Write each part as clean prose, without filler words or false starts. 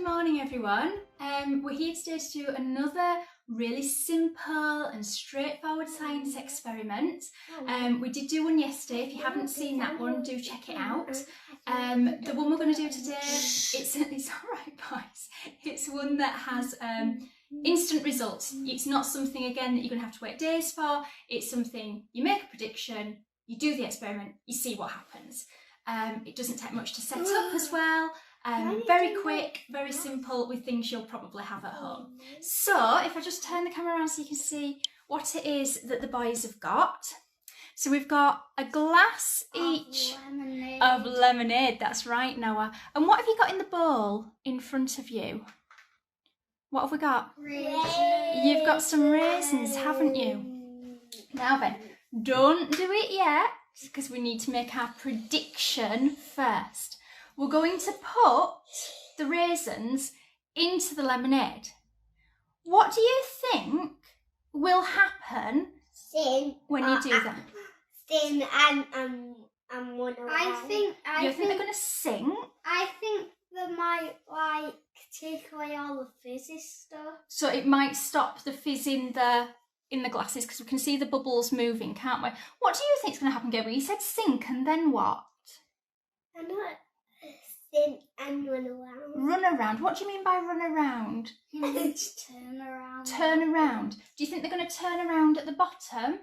morning everyone. We're here today to do another really simple and straightforward science experiment. We did do one yesterday. If you haven't seen that one, do check it out. The one we're going to do today, it's alright boys, it's one that has instant results. It's not something again that you're going to have to wait days for. It's something you make a prediction, you do the experiment, you see what happens. It doesn't take much to set up as well. Very quick, very simple with things you'll probably have at home. So if I just turn the camera around so you can see what it is that the boys have got. So we've got a glass each of lemonade. That's right, Noah. And what have you got in the bowl in front of you? What have we got? Raisins. You've got some raisins, haven't you? Now then, don't do it yet because we need to make our prediction first. We're going to put the raisins into the lemonade. What do you think will happen when you do that? Sing and run around. You think they're going to sing? I think they might take away all the fizzy stuff. So it might stop the fizz in the glasses because we can see the bubbles moving, can't we? What do you think is going to happen, Gabriel? You said sink and then what? I know. Sing and run around. Run around. What do you mean by run around? Just turn around. Turn around. Do you think they're going to turn around at the bottom?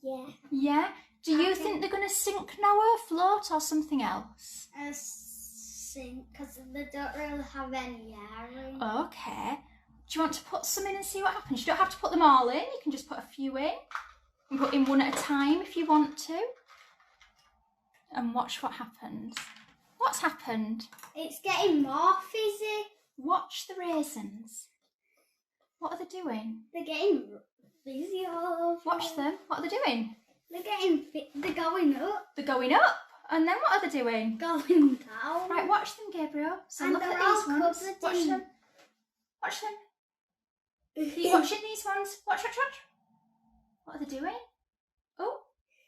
Yeah. Yeah? Do you think they're going to sink, Noah, float or something else? Sink, because they don't really have any air in. Okay. Do you want to put some in and see what happens? You don't have to put them all in. You can just put a few in. And put in one at a time if you want to. And watch what happens. What's happened? It's getting more fizzy. Watch the raisins. What are they doing? They're getting fizzy all over. Watch them. What are they doing? They're going up. They're going up. And then what are they doing? Going down. Right, watch them, Gabriel. So And look they're at these all ones. covered Watch in- them. Watch them. Are you watching these ones? Watch. What are they doing? Oh,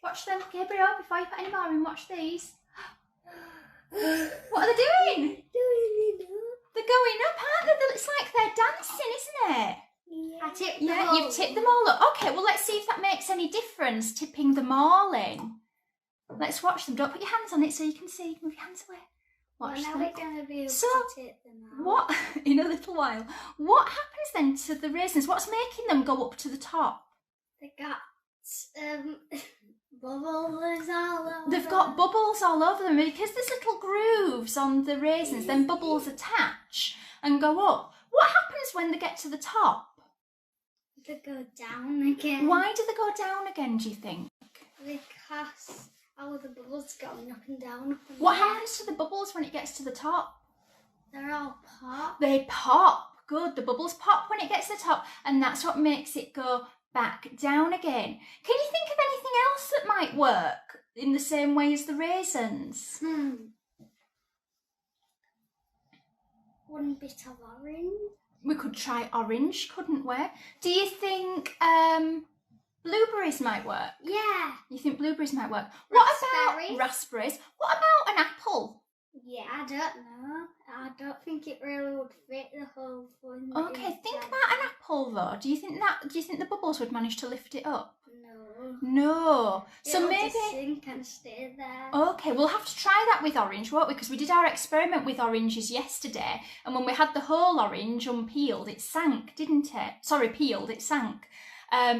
watch them, Gabriel, before you put any more in. Watch these. What are they doing? They're going up, aren't they? It's like they're dancing, isn't it? Yeah. I tipped them Yeah, all. you've tipped them all up. Okay, well, let's see if that makes any difference, tipping them all in. Let's watch them. Don't put your hands on it so you can see. Move your hands away. Watch Now them. we're going to be able So, to tip them out. What, in a little while, what happens then to the raisins? What's making them go up to the top? They got bubbles all over. They've got bubbles all over them because there's little grooves on the raisins, then bubbles attach and go up. What happens when they get to the top? They go down again. Why do they go down again, do you think? Because all the bubbles going up and down. Up and What down. happens to the bubbles when it gets to the top? They're all pop. They pop. Good, the bubbles pop when it gets to the top, and that's what makes it go back down again. Can you think of anything else that might work in the same way as the raisins? One bit of orange. We could try orange, couldn't we? Do you think blueberries might work? Yeah. You think blueberries might work? What Raspberries? about raspberries? What about an apple? Yeah, I don't know. I don't think it really would fit the whole thing. Okay, think about an apple though. Do you think the bubbles would manage to lift it up? No. No. So It'll maybe just sink and stay there. okay, we'll have to try that with orange, won't we? Because we did our experiment with oranges yesterday, and when we had the whole orange unpeeled, it sank, didn't it? Sorry, peeled, it sank.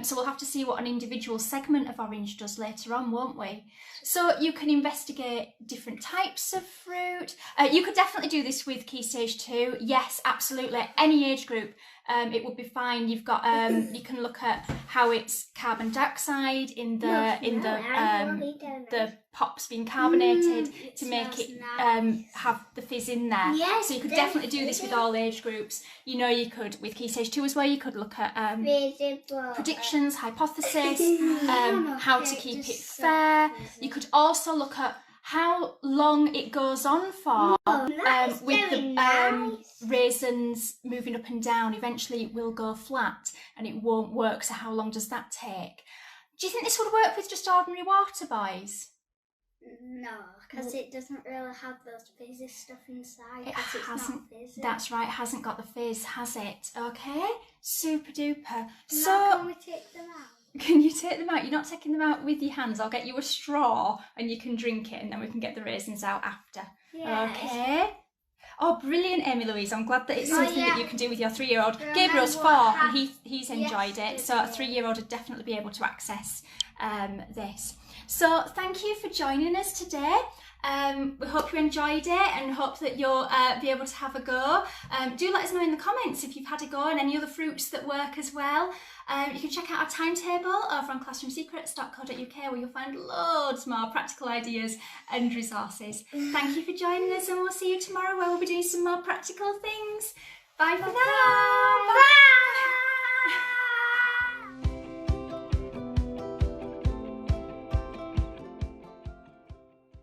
So we'll have to see what an individual segment of orange does later on, won't we? So you can investigate different types of fruit. You could definitely do this with Key Stage 2. Yes, absolutely. Any age group, it would be fine. You've got you can look at how it's carbon dioxide in the pops being carbonated to make it have the fizz in there. Yes, so you could definitely do this with all age groups. You know, you could with Key Stage 2 as well. You could look at predictions, hypothesis, how to keep it fair. You could also look at how long it goes on for with the raisins moving up and down. Eventually it will go flat and it won't work, so how long does that take? Do you think this would work with just ordinary water, boys? No, because it doesn't really have those fizzy stuff inside. It 'cause it's hasn't. not fizzy. That's right. It hasn't got the fizz, has it? Okay. Super duper. So Now can we take them out? can you take them out? You're not taking them out with your hands. I'll get you a straw and you can drink it, and then we can get the raisins out after. Yes. Okay. Oh, brilliant, Amy Louise. I'm glad that it's something that you can do with your 3-year-old. Remember Gabriel's 4 what and he's enjoyed it. So a yesterday. 3-year-old would definitely be able to access this. So thank you for joining us today. We hope you enjoyed it and hope that you'll be able to have a go. Do let us know in the comments if you've had a go and any other fruits that work as well. You can check out our timetable over on classroomsecrets.co.uk where you'll find loads more practical ideas and resources. Thank you for joining us, and we'll see you tomorrow where we'll be doing some more practical things. Bye for now. Bye.